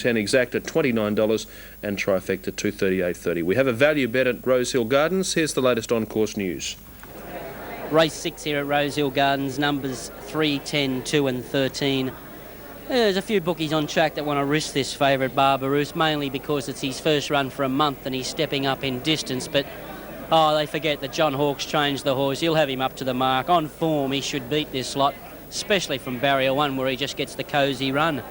10 exact at $29 and trifecta $238.30. We have a value bet at Rosehill Gardens. Here's the latest on-course news. Race 6 here at Rosehill Gardens, numbers 3, 10, 2 and 13. There's a few bookies on track that want to risk this favourite Barbaroos, mainly because it's his first run for a month and he's stepping up in distance, but they forget that John Hawkes changed the horse. He'll have him up to the mark. On form, he should beat this lot, especially from barrier 1 where he just gets the cosy run.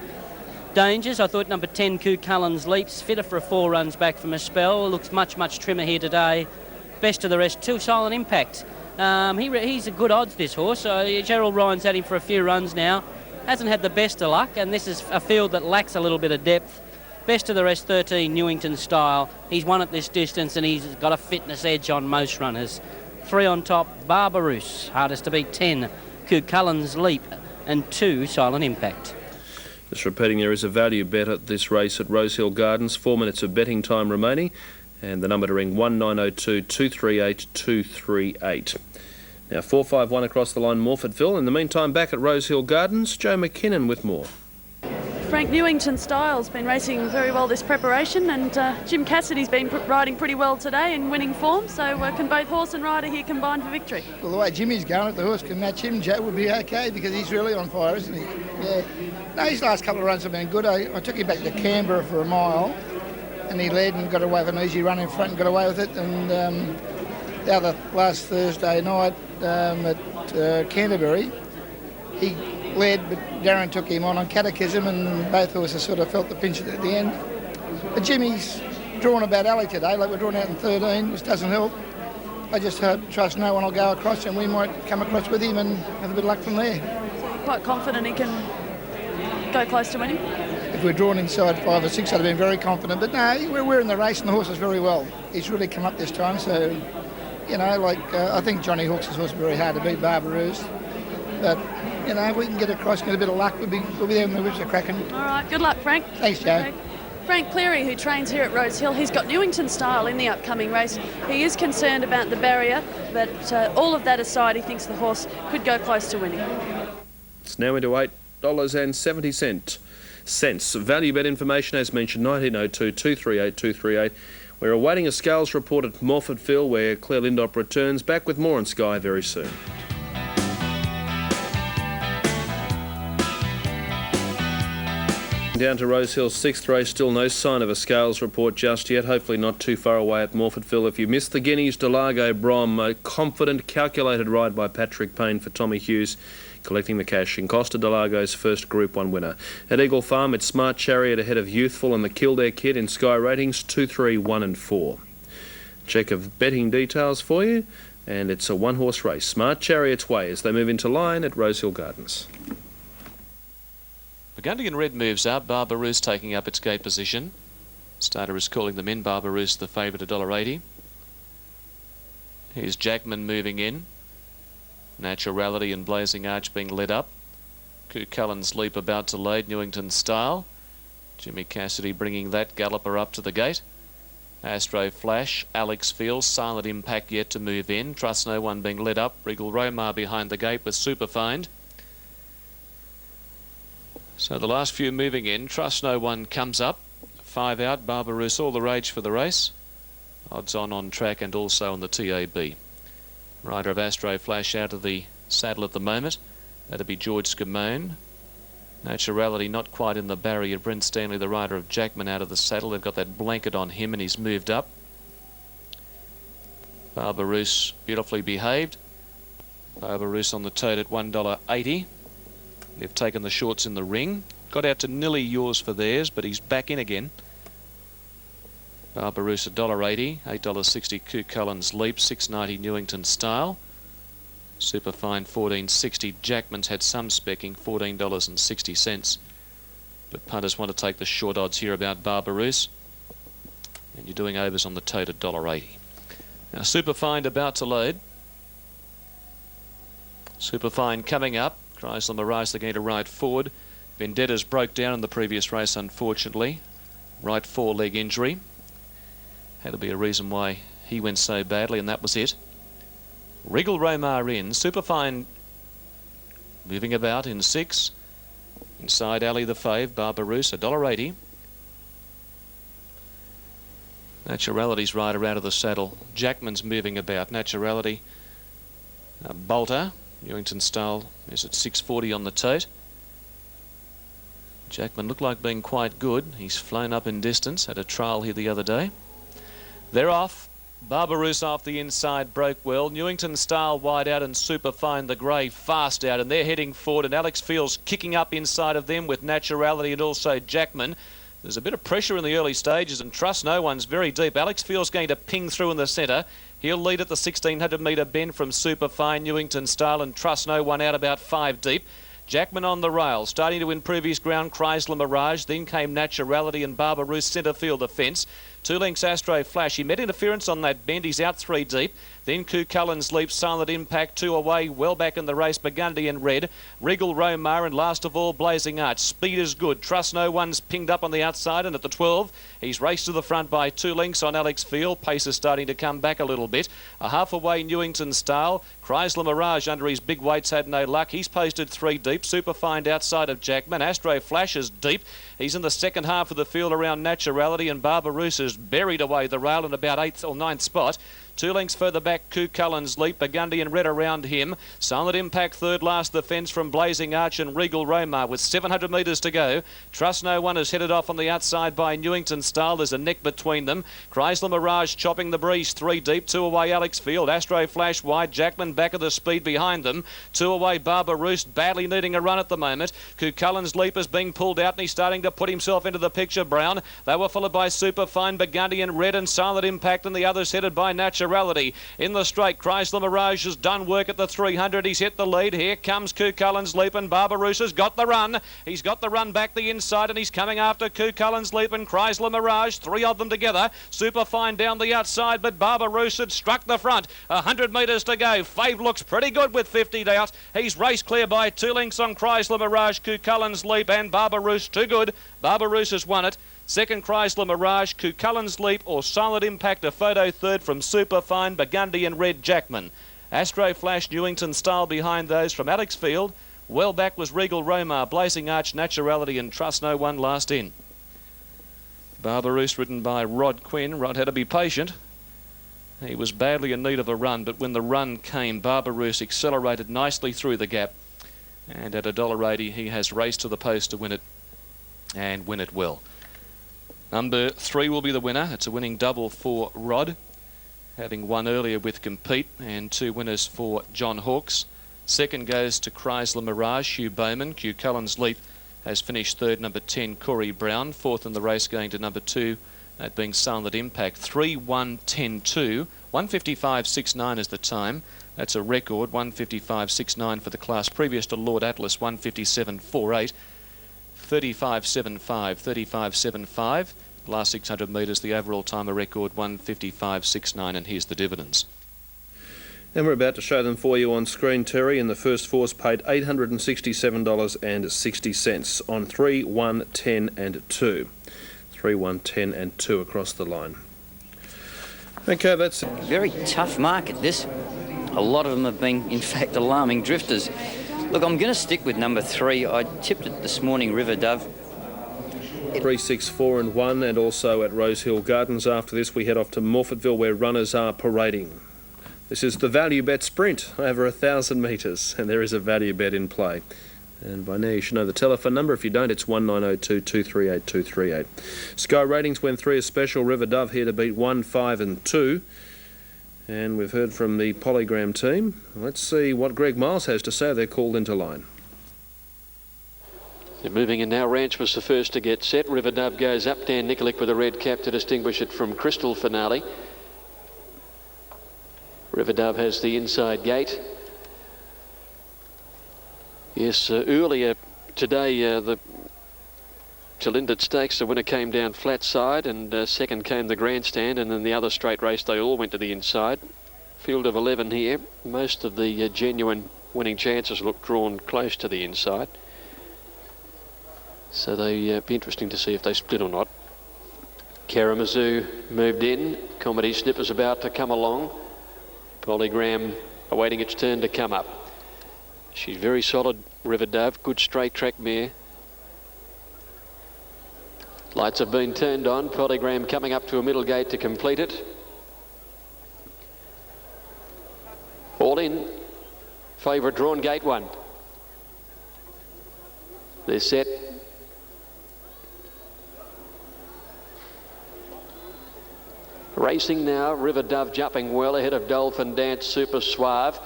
Dangers, I thought number 10, Cullen's Leaps, fitter for 4 runs back from a spell. Looks much, much trimmer here today. Best of the rest, 2 Silent Impact. He's a good odds, this horse. Gerald Ryan's had him for a few runs now. Hasn't had the best of luck, and this is a field that lacks a little bit of depth. Best of the rest, 13, Newington Style. He's won at this distance, and he's got a fitness edge on most runners. 3 on top, Barbaroos. Hardest to beat, 10, Cullen's Leap, and 2, Silent Impact. Just repeating, there is a value bet at this race at Rosehill Gardens. 4 minutes of betting time remaining, and the number to ring 1902 238 238. Now 451 across the line, Morfordville. In the meantime, back at Rosehill Gardens, Joe McKinnon with more. Frank Newington Style's been racing very well this preparation, and Jim Cassidy's been riding pretty well today in winning form, so can both horse and rider here combine for victory? Well, the way Jimmy's going, if the horse can match him, Joe would be okay, because he's really on fire, isn't he? Yeah. No, his last couple of runs have been good. I took him back to Canberra for a mile, and he led and got away with an easy run in front and got away with it. And the other last Thursday night at Canterbury, he led, but Darren took him on Catechism, and both horses sort of felt the pinch at the end. But Jimmy's drawn about Ali today, like we're drawn out in 13, which doesn't help. I just trust no one will go across, and we might come across with him and have a bit of luck from there. So you're quite confident he can go close to winning? If we're drawn inside 5 or 6, I'd have been very confident. But no, we're in the race, and the horse is very well. He's really come up this time, so, you know, I think Johnny Hawkes' horse is very hard to beat, Barbaroos. But, you know, if we can get across and get a bit of luck, we'll be there when the whips are cracking. All right, good luck, Frank. Thanks, Joe. Okay. Frank Cleary, who trains here at Rosehill, he's got Newington Style in the upcoming race. He is concerned about the barrier, but all of that aside, he thinks the horse could go close to winning. It's now into $8.70. Value bet information, as mentioned, 1902 238 238. We're awaiting a scales report at Morfordville, where Claire Lindop returns. Back with more on Sky very soon. Down to Rosehill's 6th race, still no sign of a scales report just yet. Hopefully not too far away at Morfordville. If you missed the Guineas, Delago Brom, a confident, calculated ride by Patrick Payne for Tommy Hughes, collecting the cash in Costa Delago's first Group 1 winner. At Eagle Farm, it's Smart Chariot ahead of Youthful and the Kildare Kid in Sky ratings 2, 3, 1 and 4. Check of betting details for you, and it's a one-horse race. Smart Chariot's way as they move into line at Rosehill Gardens. Burgundian Red moves up. Barbaroos taking up its gate position. Starter is calling them in. Barbaroos the favourite, $1.80. Here's Jackman moving in. Naturality and Blazing Arch being led up. Cullen's Leap about to lead. Newington Style. Jimmy Cassidy bringing that galloper up to the gate. Astro Flash, Alex Fields, Silent Impact yet to move in. Trust No One being led up. Regal Romar behind the gate with Superfind. So the last few moving in. Trust No One comes up. 5 out. Barbaroos all the rage for the race. Odds on track and also on the TAB. Rider of Astro Flash out of the saddle at the moment. That'll be George Scamone. Naturality not quite in the barrier. Brent Stanley, the rider of Jackman, out of the saddle. They've got that blanket on him and he's moved up. Barbaroos beautifully behaved. Barbaroos on the tote at $1.80. They've taken the shorts in the ring. Got out to nearly yours for theirs, but he's back in again. Barbaroos $1.80, $8.60 Cullen's Leap, $6.90 Newington Style. Superfine $14.60. Jackman's had some specking, $14.60. But punters want to take the short odds here about Barbaroos. And you're doing overs on the tote at $1.80. Now Superfine about to load. Superfine coming up. Chrysler Mirage, they're going to ride forward. Vendetta's broke down in the previous race, unfortunately. Right foreleg injury. Had to be a reason why he went so badly, and that was it. Regal Romar in. Superfine moving about in 6. Inside Ali the Fave, Barbaroos, $1.80. Naturality's rider out of the saddle. Jackman's moving about. Naturality. Bolter. Newington Style is at 6:40 on the tote. Jackman looked like being quite good. He's flown up in distance. Had a trial here the other day. They're off. Barbarossa off the inside broke well. Newington Style wide out and Superfine the grey fast out, and they're heading forward, and Alex Fields kicking up inside of them with Naturality and also Jackman. There's a bit of pressure in the early stages, and Trust No One's very deep. Alex Fields going to ping through in the centre. He'll lead at the 1600 metre bend from Superfine, Newington Style, and Trust No One out about 5 deep. Jackman on the rail, starting to improve his ground. Chrysler Mirage, then came Naturality and Barbarossa centre field the fence. 2 lengths Astro Flash. He met interference on that bend. He's out 3 deep. Then Cucullin's Leap, Silent Impact, 2 away. Well back in the race, Burgundy and Red. Regal Romar, and last of all, Blazing Arch. Speed is good. Trust No One's pinged up on the outside, and at the 12, he's raced to the front by 2 lengths on Alex Field. Pace is starting to come back a little bit. A half away Newington Style. Chrysler Mirage under his big weights had no luck. He's posted 3 deep. Superfine outside of Jackman. Astro Flash is deep. He's in the second half of the field around Naturality, and Barbaroussa's buried away the rail in about 8th or 9th spot. 2 lengths further back, Cucullin's Leap, Burgundy and Red around him. Silent Impact third last, the fence from Blazing Arch and Regal Romar with 700 metres to go. Trust No One is headed off on the outside by Newington Style. There's a neck between them. Chrysler Mirage chopping the breeze, 3 deep, 2 away Alex Field. Astro Flash wide, Jackman back of the speed behind them. 2 away Barbarossa, badly needing a run at the moment. Cucullin's Leap is being pulled out, and he's starting to put himself into the picture, Brown. They were followed by Superfine, Burgundy and Red, and Silent Impact, and the others headed by Naturality. In the straight, Chrysler Mirage has done work at the 300. He's hit the lead. Here comes Cucullin's Leap, and Barbarossa's got the run. He's got the run back the inside, and he's coming after Cucullin's Leap and Chrysler Mirage. 3 of them together. Superfine down the outside, but Barbarossa struck the front. 100 metres to go. Fave looks pretty good with 50 out. He's raced clear by 2 lengths on Chrysler Mirage, Cucullin's Leap, and Barbarossa too good. Barbarossa's won it. Second, Chrysler Mirage, Cucullin's Leap or Silent Impact, a photo third from Superfine, Burgundy and Red, Jackman. Astro Flash, Newington Style behind those from Alex Field. Well back was Regal Romar, Blazing Arch, Naturality and Trust No One last in. Barbarossa ridden by Rod Quinn. Rod had to be patient. He was badly in need of a run, but when the run came, Barbarossa accelerated nicely through the gap. And at $1.80, he has raced to the post to win it, and win it well. Number 3 will be the winner. It's a winning double for Rod, having won earlier with Compete, and 2 winners for John Hawkes. Second goes to Chrysler Mirage, Hugh Bowman. Cucullin's Leap has finished third, number 10, Corey Brown. Fourth in the race going to number 2, that being Silent Impact. 3-1-10-2. 155.69 is the time. That's a record. 155.69 for the class previous to Lord Atlas. 157.48. 35.75, 35.75. Last 600 metres, the overall time a record 155.69, and here's the dividends. And we're about to show them for you on screen, Terry. And the first four's paid $867.60 on 3, 1, 10 and 2. 3, 1, 10 and 2 across the line. Okay, that's it. Very tough market, this. A lot of them have been, in fact, alarming drifters. Look, I'm going to stick with number 3. I tipped it this morning, River Dove. 3, 6, 4 and 1, and also at Rosehill Gardens. After this, we head off to Morphettville, where runners are parading. This is the Value Bet Sprint, over 1,000 metres, and there is a value bet in play. And by now you should know the telephone number. If you don't, it's 1902 238 238. Sky Ratings when 3 is special. River Dove here to beat 1, 5 and 2. And we've heard from the Polygram team. Let's see what Greg Miles has to say. They're called into line. They're moving in now. Ranch was the first to get set. River Dove goes up. Dan Nikolic with a red cap to distinguish it from Crystal Finale. River Dove has the inside gate. Yes, earlier today, the Gelindert Stakes, the winner came down flat side, and second came the Grandstand, and then the other straight race, they all went to the inside. Field of 11 here. Most of the genuine winning chances look drawn close to the inside. So they be interesting to see if they split or not. Karamazoo moved in. Comedy Snipper's about to come along. Polygram awaiting its turn to come up. She's very solid, River Dove. Good straight track mare. Lights have been turned on. Polygram coming up to a middle gate to complete it. All in. Favourite drawn, gate 1. They're set. Racing now, River Dove jumping well ahead of Dolphin Dance, Super Suave.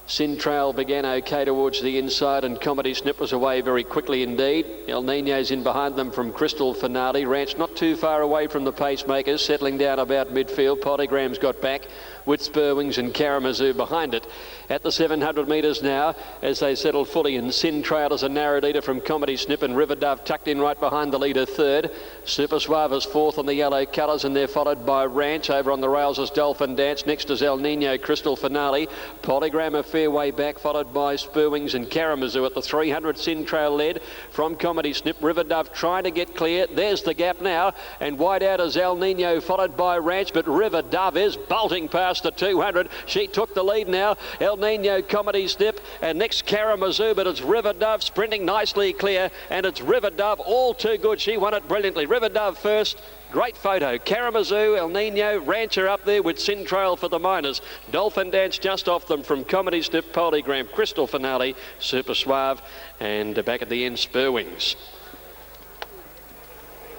Sin Trail began okay towards the inside, and Comedy Snip was away very quickly indeed. El Nino's in behind them from Crystal Finale. Ranch not too far away from the pacemakers, settling down about midfield. Polygram's got back with Spurwings and Karamazoo behind it. At the 700 metres now, as they settle fully, and Sin Trail is a narrow leader from Comedy Snip, and River Dove tucked in right behind the leader third. Super Suave is fourth on the yellow colours, and they're followed by Ranch. Over on the rails is Dolphin Dance. Next is El Nino, Crystal Finale. Polygram a fair way back, followed by Spurwings and Karamazoo at the 300. Sin Trail led from Comedy Snip. River Dove trying to get clear. There's the gap now, and wide out is El Nino, followed by Ranch, but River Dove is bolting past the 200. She took the lead now. El Nino, Comedy Snip, and next Karamazoo, but it's River Dove sprinting nicely clear, and it's River Dove all too good. She won it brilliantly. River Dove first. Great photo. Karamazoo, El Nino, Rancher up there with Sin Trail for the minors. Dolphin Dance just off them from Comedy Snip, Polygram, Crystal Finale, Super Suave, and back at the end, Spurwings.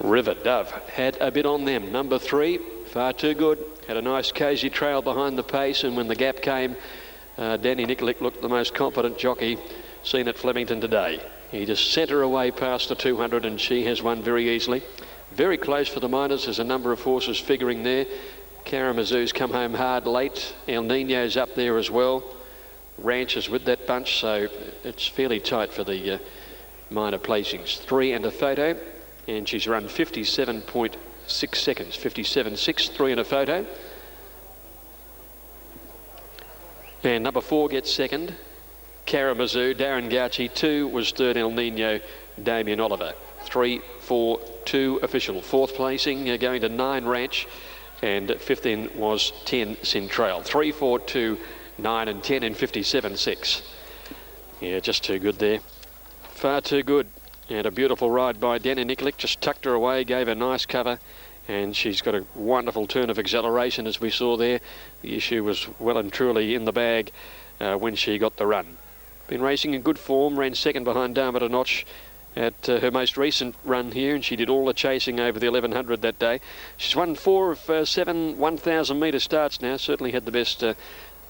River Dove had a bit on them. Number 3, far too good. Had a nice cosy trail behind the pace, and when the gap came, Danny Nikolic looked the most confident jockey seen at Flemington today. He just sent her away past the 200, and she has won very easily. Very close for the minors. There's a number of horses figuring there. Karamazoo's come home hard late. El Nino's up there as well. Ranch is with that bunch, so it's fairly tight for the minor placings. 3 and a photo, and she's run 57.6 seconds. 57.6, 3 and a photo. And number 4 gets second. Karamazoo, Darren Gauci. 2 was third, El Nino, Damien Oliver. 3, 4, 2 official. 4th placing going to 9 Ranch, and 5th in was 10 Sin Trail. 3, 4, 2, 9 and 10 in 57.6. Yeah, just too good there. Far too good. And a beautiful ride by Danny Nikolic. Just tucked her away, gave her nice cover, and she's got a wonderful turn of acceleration as we saw there. The issue was well and truly in the bag when she got the run. Been racing in good form, ran second behind Dharma a Notch at her most recent run here, and she did all the chasing over the 1100 that day. She's won 4 of 7 1,000 metre starts now. Certainly had the best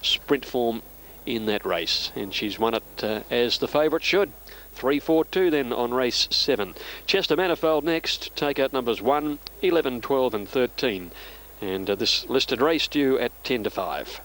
sprint form in that race, and she's won it as the favourite should. 3, 4, 2 then on race 7. Chester Manifold next. Take out numbers 1, 11, 12 and 13, and this listed race due at 10 to 5.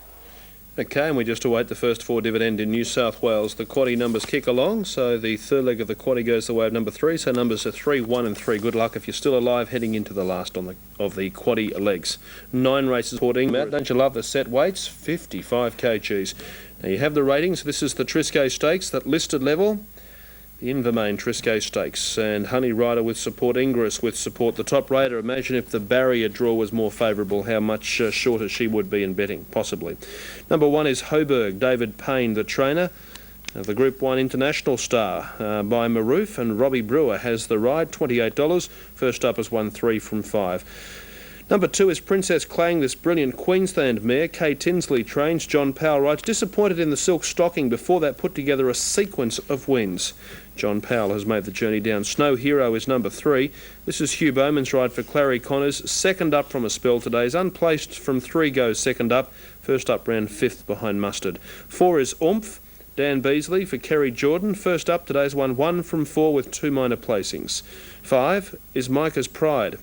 Okay, and we just await the first 4 dividend in New South Wales. The quaddie numbers kick along, so the third leg of the quaddie goes the way of number 3. So numbers are 3, 1 and 3. Good luck if you're still alive heading into the last of the quaddie legs. 9 races porting. Matt, don't you love the set weights? 55 kgs. Now you have the ratings. This is the Triscay Stakes, that listed level. The Invermain Triscay Stakes, and Honey Rider with support, Ingress with support. The top rater, imagine if the barrier draw was more favourable, how much shorter she would be in betting, possibly. Number 1 is Hoburg, David Payne, the trainer. The Group 1 International Star by Maroof, and Robbie Brewer has the ride, $28. First up is 1-3 from 5. Number 2 is Princess Clang, this brilliant Queensland mare. Kay Tinsley trains. John Powell rides. Disappointed in the silk stocking. Before that, put together a sequence of wins. John Powell has made the journey down. Snow Hero is number 3. This is Hugh Bowman's ride for Clary Connors. Second up from a spell today. Is unplaced from 3 goes second up. First up ran 5th behind Mustard. 4 is Oomph. Dan Beasley for Kerry Jordan. First up today's won 1 from 4 with 2 minor placings. 5 is Micah's Pride.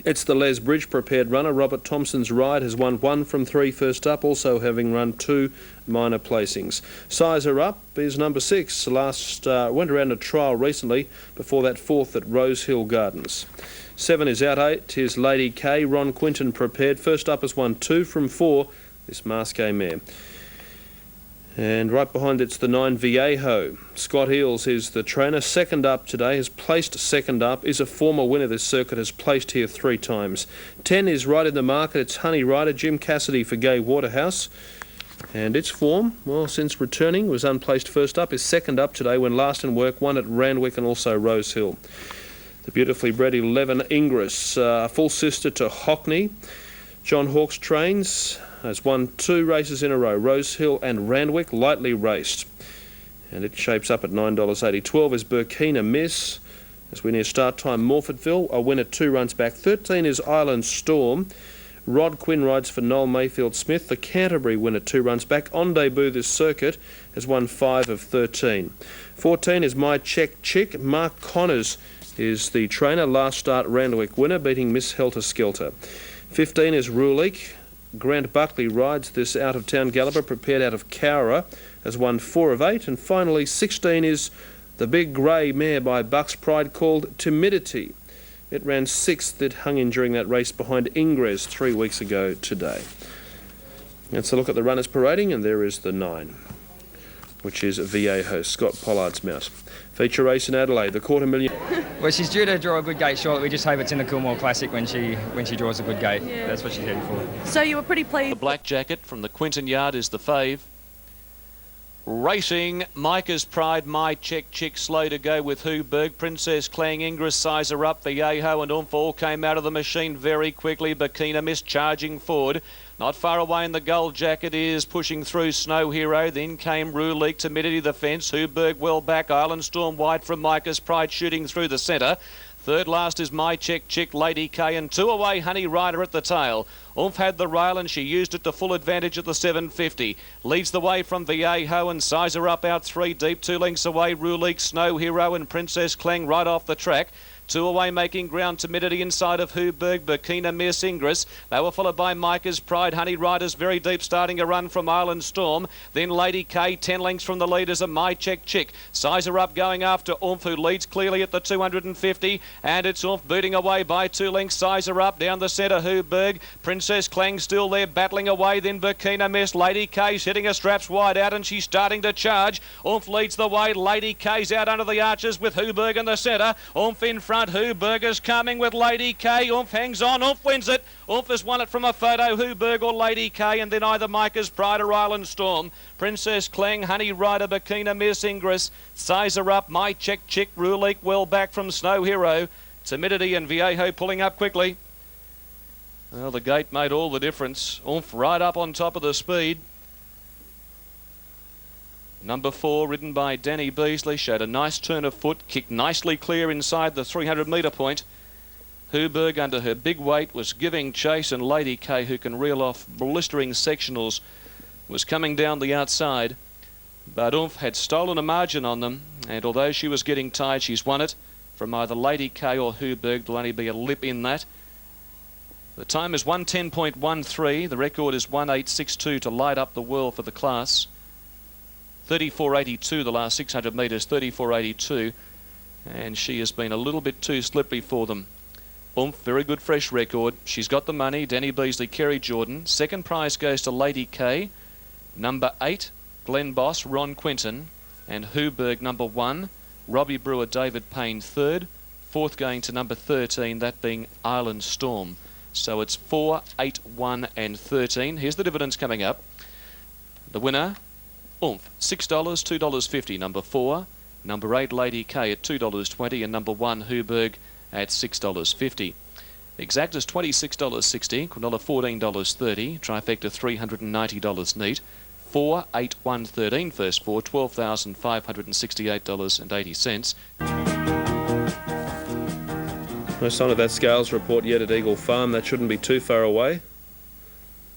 It's the Les Bridge prepared runner. Robert Thompson's ride has won 1 from 3 first up, also having run 2 minor placings. Sizer Up is number 6. Last went around a trial recently. Before that, 4th at Rosehill Gardens. 7 is Out 8. Is Lady K. Ron Quinton prepared. First up has won 2 from 4. This Masqué mare. And right behind it's the 9 Viejo. Scott Eels is the trainer. Second up today, has placed second up, is a former winner this circuit, has placed here 3 times. 10 is right in the market. It's Honey Rider, Jim Cassidy for Gay Waterhouse. And its form, well, since returning, was unplaced first up, is second up today when last in work, won at Randwick and also Rosehill. The beautifully bred 11 Ingress, a full sister to Hockney. John Hawkes Trains has won 2 races in a row, Rosehill and Randwick, lightly raced. And it shapes up at $9.80. 12 is Burkina Miss. As we near start time, Morfordville, a winner 2 runs back. 13 is Island Storm. Rod Quinn rides for Noel Mayfield Smith. The Canterbury winner 2 runs back. On debut this circuit has won 5 of 13. 14 is My Check Chick. Mark Connors is the trainer. Last start Randwick winner, beating Miss Helter Skelter. 15 is Ruleek. Grant Buckley rides this out-of-town galloper, prepared out of Cowra, has won 4 of 8. And finally 16 is the big grey mare by Bucks Pride called Timidity. It ran 6th. It hung in during that race behind Ingress 3 weeks ago today. Let's look at the runners parading, and there is the 9, which is Viejo, Scott Pollard's mount. Feature race in Adelaide, the $250,000. Well, she's due to draw a good gate shortly. We just hope it's in the Coolmore Classic when she draws a good gate. Yeah. That's what she's heading for. So you were pretty The pleased. Black Jacket from the Quinton Yard is the fave. Racing, Micah's Pride, My Check Chick, slow to go with Hooberg, Princess Clang, Ingress, Sizer Up, Viejo and Oomph all came out of the machine very quickly. Burkina Miss charging forward. Not far away in the Gold Jacket is pushing through Snow Hero. Then came Ruleek, Timidity the fence. Hooberg well back. Island Storm wide from Micah's Pride shooting through the centre. Third last is My Check Chick, Lady K, and 2 away Honey Rider at the tail. Oomph had the rail and she used it to full advantage at the 750. Leads the way from Viejo and Sizer Up out 3 deep. 2 lengths away Ruleek, Snow Hero and Princess Clang right off the track. 2 away making ground, Timidity inside of Hooberg, Burkina Miss, Ingress. They were followed by Micah's Pride, Honey Riders very deep, starting a run from Island Storm. Then Lady K, 10 lengths from the leaders of My Check Chick. Sizer Up going after Oomph, who leads clearly at the 250. And it's Oomph beating away by 2 lengths. Sizer Up down the centre, Hooberg. Princess Clang still there, battling away. Then Burkina Miss, Lady K's hitting her straps wide out and she's starting to charge. Oomph leads the way. Lady K's out under the arches with Hooberg in the centre. Oomph in front. Hooberg is coming with Lady K. Oomph hangs on. Oomph wins it. Oomph has won it from a photo. Hooberg or Lady K, and then either Micah's Pride or Island Storm. Princess Clang, Honey Rider, Burkina Miss, Ingress. Sizer Up, My Check Chick, Ruleek well back from Snow Hero. Timidity and Viejo pulling up quickly. Well, the gate made all the difference. Oomph right up on top of the speed. Number 4, ridden by Danny Beasley, showed a nice turn of foot, kicked nicely clear inside the 300-metre point. Hooberg, under her big weight, was giving chase, and Lady K, who can reel off blistering sectionals, was coming down the outside. But Oomph had stolen a margin on them, and although she was getting tired, she's won it. From either Lady K or Hooberg, there'll only be a lip in that. The time is 1:10.13. The record is 1:8.62 to light up the world for the class. 34.82 the last 600 metres, 34.82, and she has been a little bit too slippery for them. Oomph, very good fresh record. She's got the money. Danny Beasley, Kerry Jordan. Second prize goes to Lady K. Number 8, Glenn Boss, Ron Quinton, and Hooberg number 1, Robbie Brewer, David Payne third. Fourth going to number 13, that being Island Storm. So it's 4, 8, 1 and 13. Here's the dividends coming up. The winner, Oomph, $6, $2.50. Number 4, number 8, Lady K at $2.20, and number 1, Hooberg at $6.50. Exact is $26.60, Quinella $14.30, trifecta $390 neat. 4, 8, 1, 13, first 4, $12,568.80. No sign of that scales report yet at Eagle Farm. That shouldn't be too far away.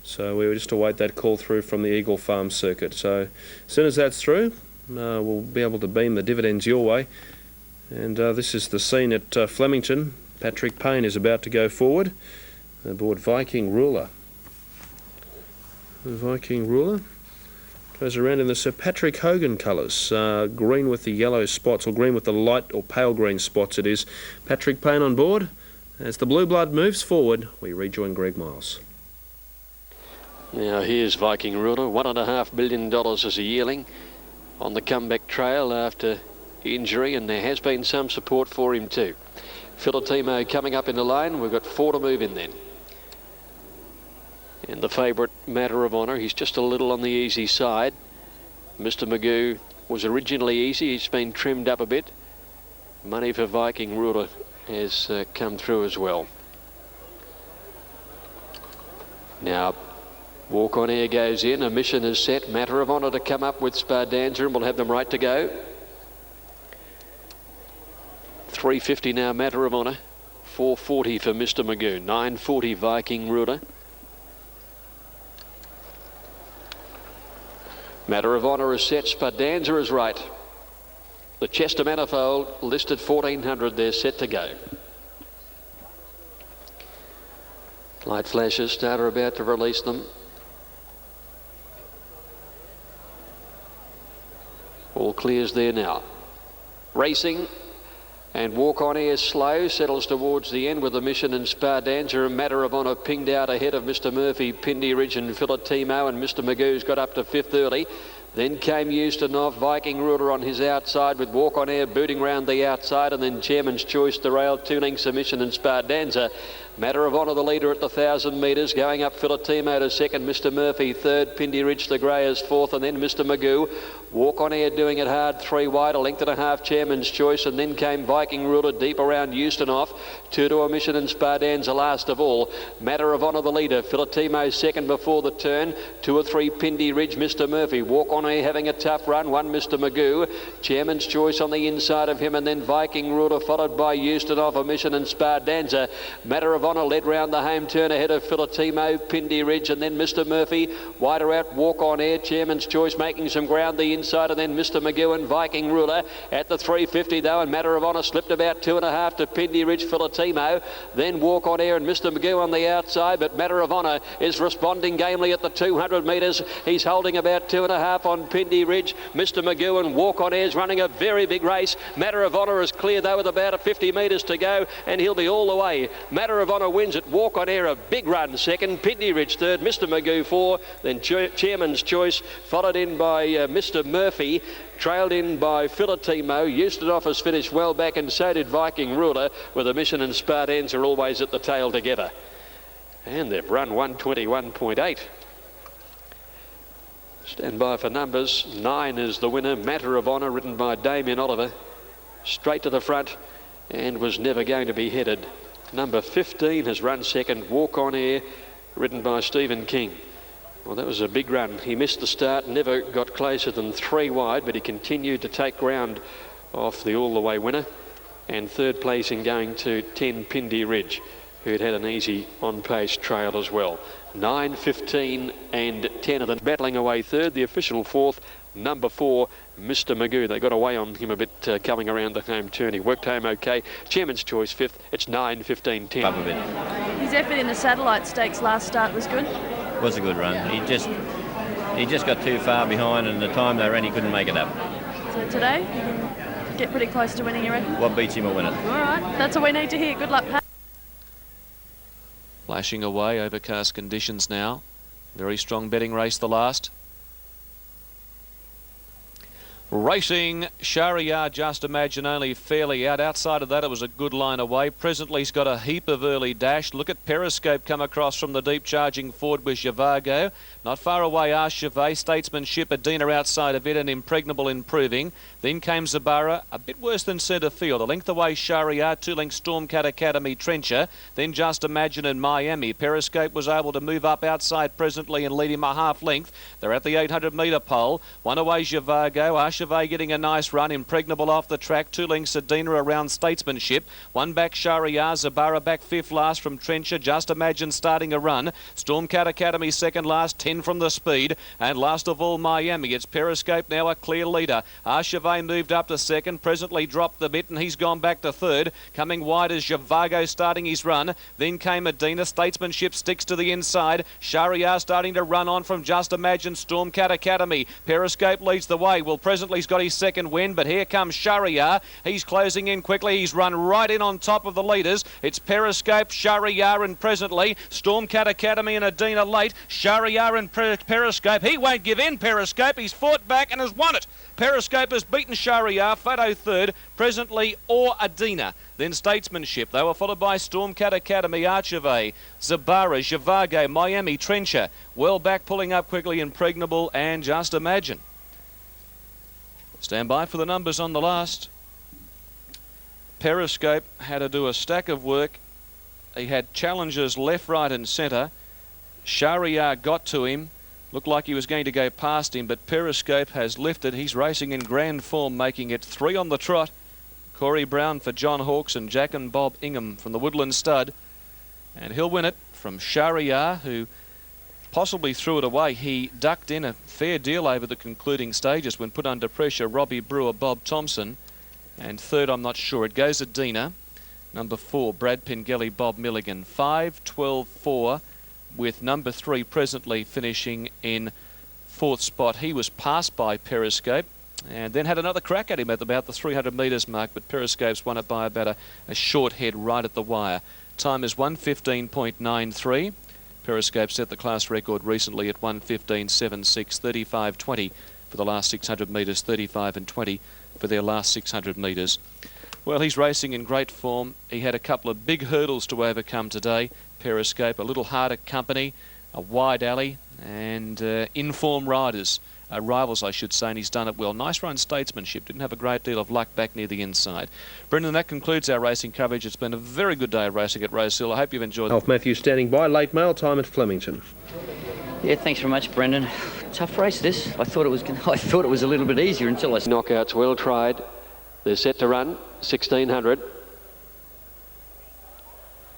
So we will just await that call through from the Eagle Farm circuit. So as soon as that's through, we'll be able to beam the dividends your way. And this is the scene at Flemington. Patrick Payne is about to go forward aboard Viking Ruler. The Viking Ruler goes around in the Sir Patrick Hogan colours, green with the yellow spots, or green with the light or pale green spots. It is Patrick Payne on board. As the Blue Blood moves forward, we rejoin Greg Miles. Now here's Viking Ruler, $1.5 million as a yearling on the comeback trail after injury, and there has been some support for him too. Filatimo coming up in the line. We've got 4 to move in then. And the favourite, Matter of Honour, he's just a little on the easy side. Mr. Magoo was originally easy. He's been trimmed up a bit. Money for Viking Ruler has come through as well. Now, Walk On Air goes in. A mission is set. Matter of Honour to come up with Spardanza, and we'll have them right to go. 350 now, Matter of Honour. 440 for Mr. Magoo. 940 Viking Ruler. Matter of Honour is set. Spardanza is right. The Chester Manifold listed 1400. They're set to go. Light flashes. Starter about to release them. All clears there now. Racing. And Walk On Air slow, settles towards the end with the mission and Spardanza. And Matter of Honour pinged out ahead of Mr. Murphy, Pindy Ridge and Philotimo, and Mr. Magoo's got up to fifth early. Then came Ustinov, Viking Ruler on his outside with Walk On Air booting round the outside, and then Chairman's Choice, Derail, 2 lengths Submission and Spardanza. Matter of Honour the leader at the 1,000 metres, going up Philotimo to second, Mr. Murphy third, Pindy Ridge the Grey is fourth, and then Mr. Magoo. Walk On Air doing it hard, 3 wide, a length and a half Chairman's Choice, and then came Viking Ruler deep around Ustinov, 2 to Omission and Spardanza last of all. Matter of Honour the leader, Philotimo second before the turn, 2 or 3 Pindy Ridge, Mr. Murphy. Walk On Air having a tough run, 1 Mr. Magoo, Chairman's Choice on the inside of him, and then Viking Ruler followed by Ustinov, Omission and Spardanza. Matter of Honour led round the home turn ahead of Philotimo, Pindy Ridge, and then Mr. Murphy. Wider out, Walk On Air, Chairman's Choice making some ground the inside, and then Mr. Magoo and Viking Ruler at the 350 though, and Matter of Honour slipped about 2.5 to Pindy Ridge, Philotimo, then Walk On Air and Mr. Magoo on the outside, but Matter of Honour is responding gamely at the 200 metres. He's holding about 2.5 on Pindy Ridge. Mr. Magoo and Walk On Air is running a very big race. Matter of Honour is clear though with about 50 metres to go, and he'll be all the way. Matter of Honour wins it. Walk On Air a big run second, Pindy Ridge third, Mr. Magoo 4, then Chairman's Choice followed in by Mr. Murphy, trailed in by Philotimo. Ustinov has finished well back, and so did Viking Ruler, with a mission and Spardanza are always at the tail together. And they've run 121.8. Stand by for numbers. 9 is the winner, Matter of Honour, ridden by Damien Oliver. Straight to the front and was never going to be headed. Number 15 has run second, Walk On Air, ridden by Stephen King. Well, that was a big run. He missed the start, never got closer than 3 wide, but he continued to take ground off the all-the-way winner. And third place in going to 10, Pindy Ridge, who'd had an easy on-pace trail as well. 9, 15 and 10 of them battling away third. The official fourth, number 4, Mr. Magoo. They got away on him a bit coming around the home turn. He worked home okay. Chairman's Choice fifth. It's 9, 15, 10. Up a bit. His effort in the Satellite Stakes last start was good. Was a good run. He just got too far behind, and the time they ran he couldn't make it up. So today, you can get pretty close to winning, you reckon? What beats him will win it. All right, that's all we need to hear. Good luck, Pat. Flashing away, overcast conditions now. Very strong betting race, the last. Racing, Shahryar, Just Imagine only fairly out. Outside of that, it was a good line away. Presently, he's got a heap of early dash. Look at Periscope come across from the deep charging forward with Javago. Not far away, Archevet, Statesmanship, Adina outside of it, and Impregnable improving. Then came Zabara, a bit worse than centre field. A length away, Shahryar, 2 lengths Stormcat Academy, Trencher. Then Just Imagine and Miami. Periscope was able to move up outside presently and lead him a half length. They're at the 800 metre pole. 1 away, Javago. Archevet getting a nice run. Impregnable off the track. 2 lengths Adina around Statesmanship. 1 back Shahryar. Zabara back 5th last from Trencher. Just Imagine starting a run. Stormcat Academy second last. 10 from the speed. And last of all, Miami. It's Periscope now a clear leader. Archevet moved up to second. Presently dropped the bit, and he's gone back to third. Coming wide as Javago starting his run. Then came Adina. Statesmanship sticks to the inside. Shahryar starting to run on from Just Imagine. Stormcat Academy. Periscope leads the way. Well, presently he's got his second win, but here comes Shahryar. He's closing in quickly. He's run right in on top of the leaders. It's Periscope, Shahryar, and presently Stormcat Academy and Adina late. Shahryar and Periscope. He won't give in, Periscope. He's fought back and has won it. Periscope has beaten Shahryar. Photo third. Presently, or Adina. Then Statesmanship. They were followed by Stormcat Academy, Archevet, Zabara, Javago, Miami, Trencher. Well back, pulling up quickly, Impregnable and Just Imagine. Stand by for the numbers on the last. Periscope had to do a stack of work. He had challenges left, right and centre. Shahryar got to him. Looked like he was going to go past him, but Periscope has lifted. He's racing in grand form, making it 3 on the trot. Corey Brown for John Hawkes and Jack and Bob Ingham from the Woodland Stud. And he'll win it from Shahryar, who possibly threw it away. He ducked in a fair deal over the concluding stages when put under pressure. Robbie Brewer, Bob Thompson. And third, I'm not sure. It goes Adina. Number 4, Brad Pengelly, Bob Milligan. 5, 12, 4, with number 3 presently finishing in 4th spot. He was passed by Periscope and then had another crack at him at about the 300 metres mark, but Periscope's won it by about a short head right at the wire. Time is 1:15.93. Periscope set the class record recently at 1:15.76, 35.20 for the last 600 metres, 35 and 20 for their last 600 metres. Well, he's racing in great form. He had a couple of big hurdles to overcome today. Periscope, a little harder company, a wide alley, and in-form riders, rivals I should say, and he's done it well. Nice run statesmanship, didn't have a great deal of luck back near the inside. Brendan, that concludes our racing coverage. It's been a very good day of racing at Rosehill. I hope you've enjoyed it. Alf Matthews standing by, late mail time at Flemington. Yeah, thanks very much, Brendan. Tough race this. I thought it was a little bit easier until I... Knockouts well tried. They're set to run 1600.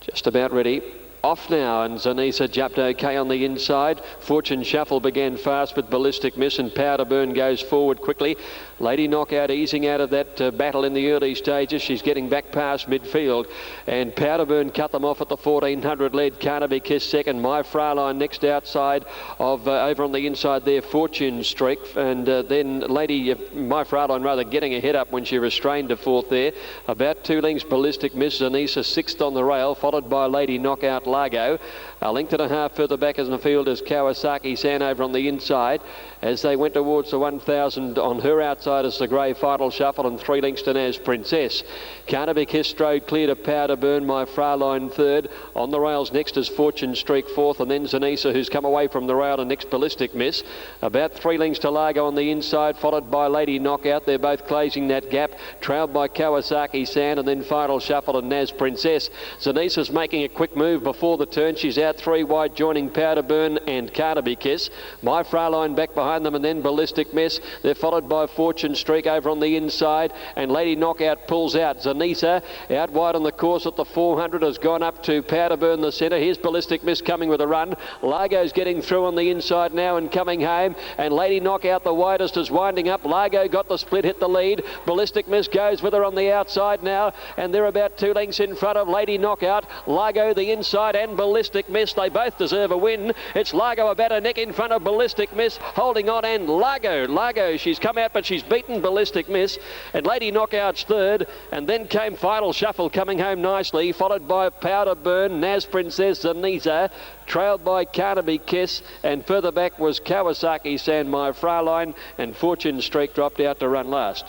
Just about ready. Off now, and Zanisa jumped okay on the inside. Fortune Shuffle began fast with Ballistic Miss, and Powder Burn goes forward quickly. Lady Knockout easing out of that battle in the early stages. She's getting back past midfield, and Powder Burn cut them off at the 1400 lead. Carnaby Kiss second. My Fraulein next outside of over on the inside there, Fortune Streak, and then Lady My Fraulein rather getting a head up when she restrained to 4th there. About 2 lengths Ballistic Miss, Zanisa 6th on the rail, followed by Lady Knockout Largo. A length and a half further back in the field is Kawasaki San over on the inside. As they went towards the 1,000 on her outside is the grey Final Shuffle, and 3 lengths to Naz Princess. Carnaby Kiss strode clear to Powder Burn, My Fraulein third. On the rails next is Fortune Streak 4th, and then Zanisa, who's come away from the rail, and next Ballistic Miss. About 3 lengths to Largo on the inside, followed by Lady Knockout. They're both closing that gap, trailed by Kawasaki San, and then Final Shuffle and Naz Princess. Zanisa's making a quick move before the turn. She's out 3 wide, joining Powder Burn and Carnaby Kiss. My Fraulein back behind them, and then Ballistic Miss. They're followed by Fortune Streak over on the inside, and Lady Knockout pulls out. Zanisa out wide on the course at the 400 has gone up to Powder Burn the centre. Here's Ballistic Miss coming with a run. Largo's getting through on the inside now and coming home, and Lady Knockout the widest is winding up. Largo got the split, hit the lead. Ballistic Miss goes with her on the outside now, and they're about 2 lengths in front of Lady Knockout. Largo the inside and Ballistic Miss. They both deserve a win. It's Largo about a neck in front of Ballistic Miss, holding on, and Largo, she's come out, but she's beaten Ballistic Miss, and Lady Knockout's third, and then came Final Shuffle coming home nicely, followed by Powder Burn, Naz Princess, Zanisa, trailed by Carnaby Kiss, and further back was Kawasaki San, My Fraulein, and Fortune Streak dropped out to run last.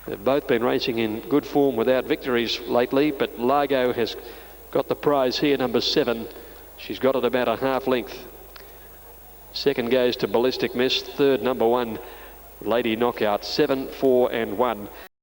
They've both been racing in good form without victories lately, but Largo has got the prize here, number 7. She's got it about a half length. Second goes to Ballistic Miss. Third, number 1, Lady Knockout. 7, 4 and 1.